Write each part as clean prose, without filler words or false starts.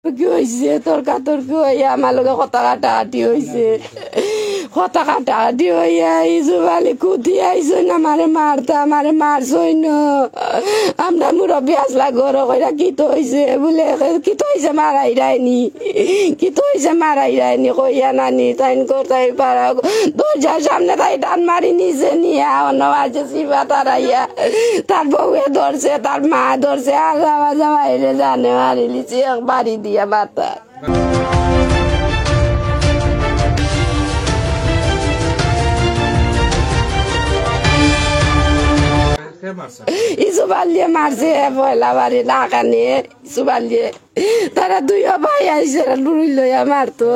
কি হয়েছে তর্কাতর্কি হইয়া আমার লগে কথা কাটাকাটি হয়েছে কথা কাটাকাটি হইয়া ইসুফ আলী কুদি আইসই না আমারে মারতা আমারে মারছই ন আমরা মুরব্বী আসলা ঘর কইরা কি তো হয়েছে বলে কি তো হয়েছে মারাই রায়নি কি তো হয়েছে মারাই রায়নি কইয়া নানি তাই কোথায় পারা দরজার সামনে তাই টান মারি নিছে নিয়ে অন্য আছে শিবা তারাইয়া তার বউয়ে ধরছে তার মা ধরছে আর যাওয়া যাওয়া এলে জানে মারি লিছে বাড়ি দিয়া মাথা ইসুফ আলিয়ে মারছে পয়লা বাড়ি টাকা নিয়ে ইসুফ আলিয়ে তারা দুইও ভাই আইসে লুড়ি লইয়া মারতো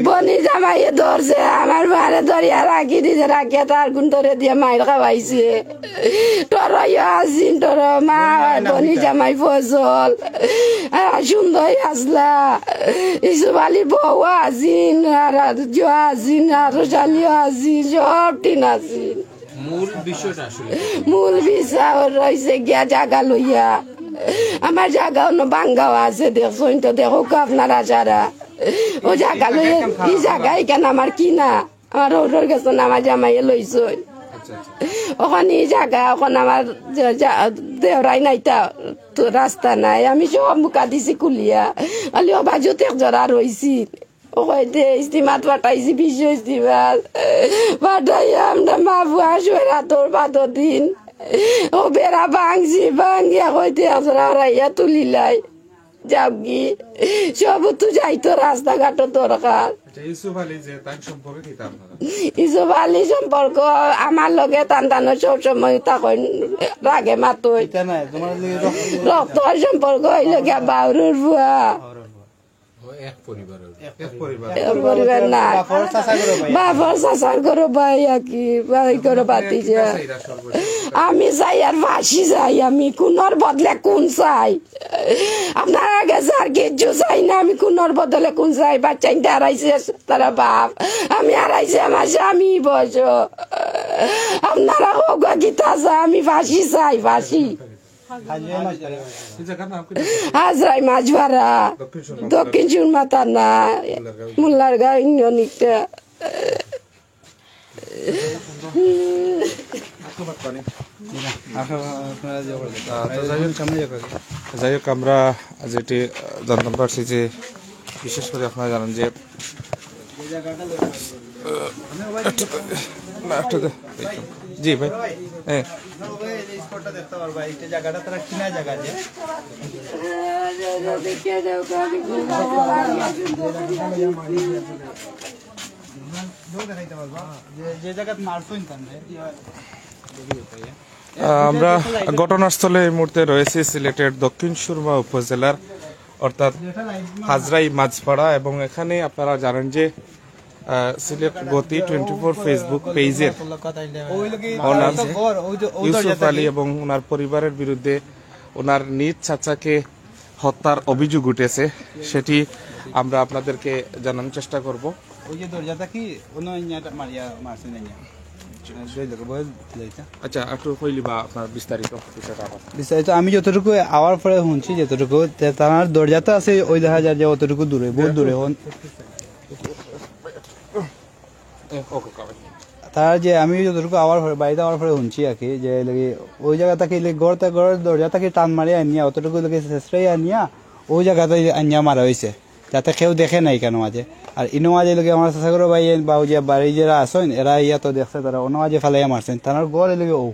বনি জামাইয়ে ধরছে আমার বারে ধরিয়া রাখি দিছে রাখিয়া তার গুণ ধরে দিয়ে মাইর খাওয়াইছে তোর আসিন তোর মা বনি জামাই ফজল সুন্দর আসলা ইসুফ আলীর বউ আসিন আর আসিন আর শালিও আসিন সব টিন আসিন মূল বিষয় রয়েছে গিয়া জাগা লইয়া আমার জাগা অন্য বাঙ্গাও আছে দেখছেন তো দেখো আপনারা যারা ও জাগা লইয়া এই জায়গা এখানে আমার কিনা আমার ওর গেছে আমার জামাইয়ে লইছই ওখানে এই জায়গা ওখানে আমার দেওরাই নাইতা তো রাস্তা নাই আমি সব মুখা দিছি কুলিয়া আলি ও বাজুতে একজরা রয়েছি ওখানে ইস্তিমাত পাঠাইছি বিশ্ব ইস্তিমাত পাঠাইয়া আমরা মা বুয়া সরা তোর বাদর দিন ও বেড়া ভাঙছি ভাঙিয়া কইতে একজরা রাইয়া তুলিলাই যাবি সব তো যাইতো রাস্তাঘাট দরকার ইসুফ আলী সম্পর্ক আমার লগে টান সব সময় তখন রাগে মাতই রক্ত সম্পর্ক হইল গিয়া বাউরুর বুয়া পরিবার না বাবার চাচার করো ভাই কি ভাই করো বাতিজা আমি চাই আর ফাঁসি চাই আমি কোনর বদলে কোন চাই আপনার আগে আর কিছু চাই না আমি কোনর বদলে কোন চাই বাচ্চা হারাইছে তারা বাপ আমি হারাইছে আমার স্বামী বস আপনারা হোক গীতা চাই আমি ফাঁসি চাই ফাঁসি হাজরাই মাছ ভাড়া দক্ষিণ সুরমা থানা মোল্লার গাঁ ইউনিয়নটা যাই হোক আমরা যেটি জানতে পারছি যে বিশেষ করে আপনারা জানেন যে জি ভাই হ্যাঁ জায়গাটা তারা কিনা জায়গা আমরা ঘটনাস্থলে এই মুহূর্তে রয়েছে সিলেটের দক্ষিণ সুরমা উপজেলার অর্থাৎ হাজরাই মাঝপাড়া এবং এখানে আপনারা জানেন যে সিলেট গতি 24 ফেসবুক পেজের ইউসুফ আলী এবং ওনার পরিবারের বিরুদ্ধে ওনার নিজ চাচাকে হত্যার অভিযোগ উঠেছে সেটি আমরা আপনাদেরকে জানানোর চেষ্টা করব। আচ্ছা একটু কইলিবা আপনার বিস্তারিত আমি যতটুকু আওয়ার পরে শুনছি যতটুকু তার দরজাটা আছে ওই দেখা যায় যে অতটুকু দূরে বহুত দূরে তার যে আমি যতটুকু আওয়ার পরে বাড়িতে আওয়ার পরে শুনছি আর কি যে ওই জায়গা থেকে ঘরের দরজা থেকে টান মারি আনিয়া অতটুকু শেষরাই আনিয়া ওই জায়গাতে আনিয়া মারা হয়েছে যাতে কেউ দেখে নাই কেন মাঝে আর ইনো মাঝে লোক আমার চাষাগর ভাই বা যে বাড়ি যারা আসেন এরা ইয়া তো দেখছে তারা অন্য মাঝে ফালাইয়া মারছেন তার গড় এলে ও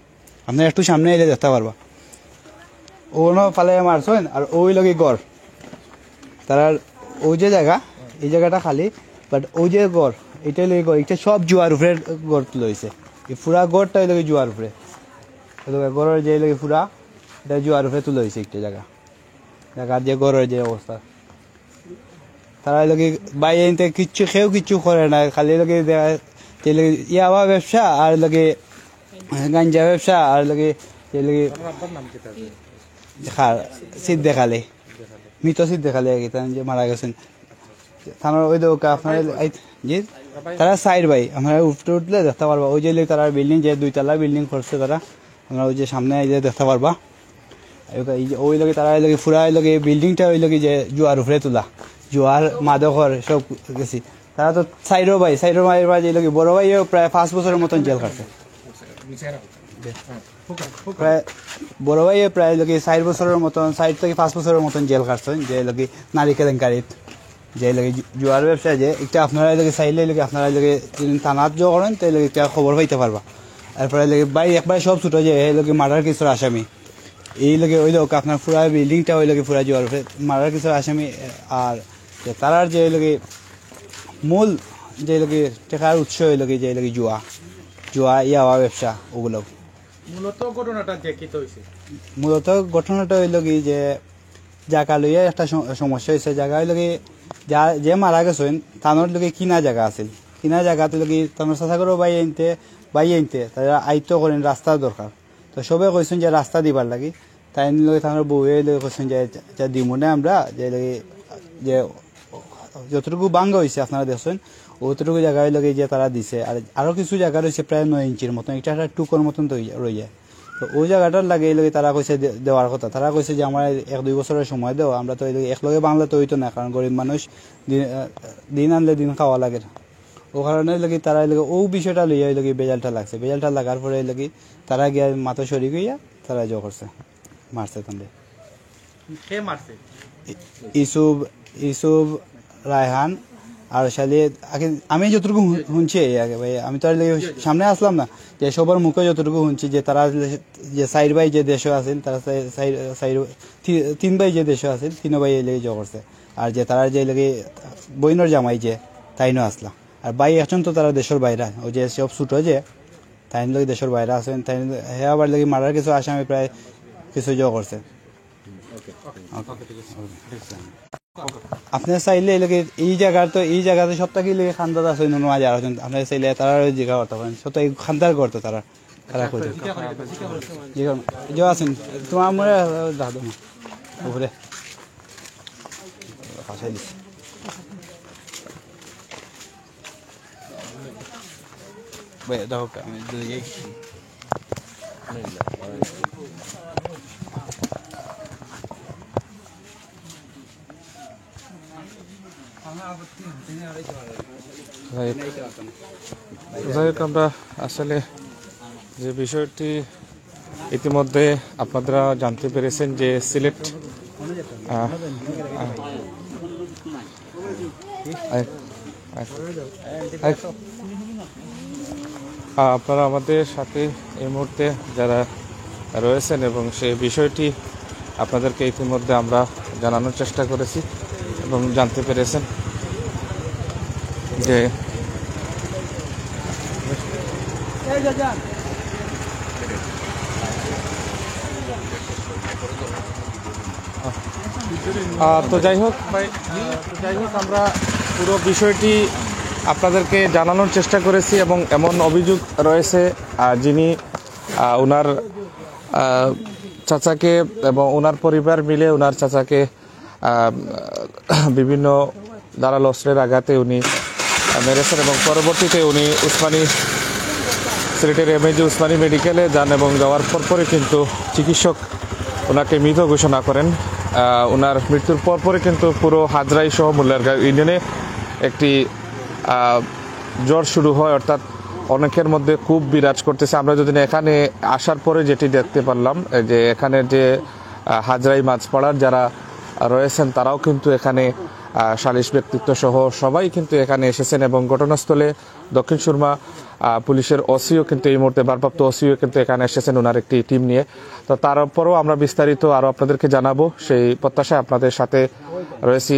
আপনার একটু সামনে এলে দেখতে পারবা অন্য ফালাইয়া মারছেন আর ওই লগে গড় তারা ওই যে জায়গা এই জায়গাটা খালি বাট ওই যে গড় এটাই লগে গড় এটা সব জুয়ার উপরে গড় লইছে এই পুরা গড়টাই লগে জুয়ার উপরে গড়ের যে লগে পুরা এটা জুয়ার উপরে তুলে হয়েছে একটা জায়গার যে গড়ের যে অবস্থা তারা লগে বাইরে কিচ্ছু খেয়েও কিচ্ছু করে না খালি লগে ইয়াবা ব্যবসা আর লগে গাঞ্জা ব্যবসা আর লগে শীত দেখালে মৃত শীত দেখালে আর কি যে মারা গেছেন থানার ওই দোকা আপনার জি তারা সাইড ভাই আমরা উঠতে উঠলে দেখতে পারবা ওই যে তারা বিল্ডিং যে 2 তলা বিল্ডিং করছে তারা আমরা ওই যে সামনে দেখতে পারবা ওই লগে তারা ওই লগে ফুরা ওই লগে বিল্ডিংটা ওই লগে যে জুয়ার উপরে তোলা জুয়ার মাদকর সব গেছি তারা তো সাইডো ভাই যে লগে বড় ভাইও প্রায় 5 বছরের মতন জেল খাটছে প্রায় বড় ভাইও প্রায় লগে 4 বছরের মতন 4 থেকে 5 বছরের মতন জেল খাটছেন যে লগে নারী কেলেঙ্কারিত যে লগে জুয়ার ব্যবসা যে একটা আপনারা লগে চাইলে লগে আপনারা লগে থানাত জমা করেন তাই লগে একটা খবর পাইতে পারবা তারপরে লগে ভাই একবার সব ছুটো যে এই লগে মার্ডার কেসের আসামি এই লগে ওই লোক আপনার পুরা বিল্ডিংটা ওই লগে পুরা জুয়ার মার্ডার কেসের আসামি আর তারার যে লগে মূল যে লগে টাকার উৎস ওই লগে যে লগে জুয়া ইয়াওয়া ব্যবসা ওগুলো মূলত ঘটনাটা হইল কি যে জায়গা লইয়া একটা সমস্যা হয়েছে জায়গা হইল কি যে মারা গেছেন তানোর লগে কিনা জায়গা আছিল কিনা জায়গাতে লগে তানোর চেষ্টা করো বাই আনতে তারা আয়ত্ত করেন রাস্তার দরকার তো সবে কইছেন যে রাস্তা দিবার লাগি তাই লগে তানোর বউয়ে লগে কইছেন যে দিমুনে আমরা যে লগে যে যতটুকু বাঙ্গা হয়েছে আপনারা দেখছেন অতটুকু জায়গায় লগে যে তারা দিছে আর আরো কিছু জায়গা রয়েছে প্রায় 9 ইঞ্চির মতন এটা একটা টুকর মতন রয়ে যায় তো ওই জায়গাটার লাগে এই লগে তারা কইছে দেওয়ার কথা তারা কইছে যে আমার 1-2 বছরের সময় দাও আমরা তো একলগে বাংলা তো হইতো না কারণ গরিব মানুষ দিন আনলে দিন খাওয়া লাগে ও কারণে লাগে তারা লাগে ও বিষয়টা লইয়া ওই লগে বেজালটা লাগছে বেজালটা লাগার পরে লাগে তারা গিয়ে মাথা সরি গইয়া তারা জো করছে মারছে তান্ডে কে মারছে ইসুব রায়হান আর শালি আমি যতটুকু শুনছি আগে ভাই আমি তো আর সামনে আসলাম না যে সবার মুখে যতটুকু শুনছি যে তারা যে সাইড ভাই যে দেশ আছেন তারা তিন ভাই যে দেশ আছেন 3 ভাই লেগে জো করছে আর যে তারা যে লেগে বইনর জামাই যে তাইনও আসলাম আর ভাই এখন তো তারা দেশের বাইরে ওই যে সব ছুটো যে তাই লগে দেশের বাইরে আছেন তাই হে আবার লেগে মারার কিছু আসামি প্রায় কিছু জো করছে আপনার চাইলে এই জায়গাতে সবটাকে লেগে খান্দাত আছে মাঝে আর আপনার চাইলে তারা জিজ্ঞাসা করতে পারেন সব খান্দার করতো তারা করে আছেন তোমার মনে দাদু উপরে ফাঁসাই দিচ্ছে দেখো আমি যাই হোক আমরা আসলে যে বিষয়টি ইতিমধ্যে আপনারা জানতে পেরেছেন যে সিলেট আপনারা আমাদের সাথে এই মুহূর্তে যারা রয়েছেন এবং সেই বিষয়টি আপনাদেরকে ইতিমধ্যে আমরা জানানোর চেষ্টা করেছি এবং জানতে পেরেছেন যে তো যাই হোক আমরা পুরো বিষয়টি আপনাদেরকে জানানোর চেষ্টা করেছি এবং এমন অভিযোগ রয়েছে যিনি ওনার চাচাকে এবং ওনার পরিবার মিলে ওনার চাচাকে বিভিন্ন ধারালো অস্ত্রের আঘাতে উনি মেরেছেন এবং পরবর্তীতে উনি সিলেটের এমএজি উসমানী মেডিকেলে যান এবং যাওয়ার পরপরই কিন্তু চিকিৎসক ওনাকে মৃত ঘোষণা করেন ওনার মৃত্যুর পরপরই কিন্তু পুরো হাজরাই সহ মোল্লারগাঁও ইউনিয়নে একটি জ্বর শুরু হয় অর্থাৎ অনেকের মধ্যে খুব বিরাজ করতেছে আমরা যদি এখানে আসার পরে যেটি দেখতে পারলাম যে এখানে যে হাজরাই মাঝপাড়ার যারা রয়েছেন তারাও কিন্তু এখানে সালিশ ব্যক্তিত্ব সহ সবাই কিন্তু এখানে এসেছেন এবং ঘটনাস্থলে দক্ষিণ সুরমা পুলিশের ওসিও কিন্তু এই মুহূর্তে ভারপ্রাপ্ত ওসিও কিন্তু এখানে এসেছেন ওনার একটি টিম নিয়ে তো তারপরও আমরা বিস্তারিত আরো আপনাদেরকে জানাবো সেই প্রত্যাশায় আপনাদের সাথে রয়েছি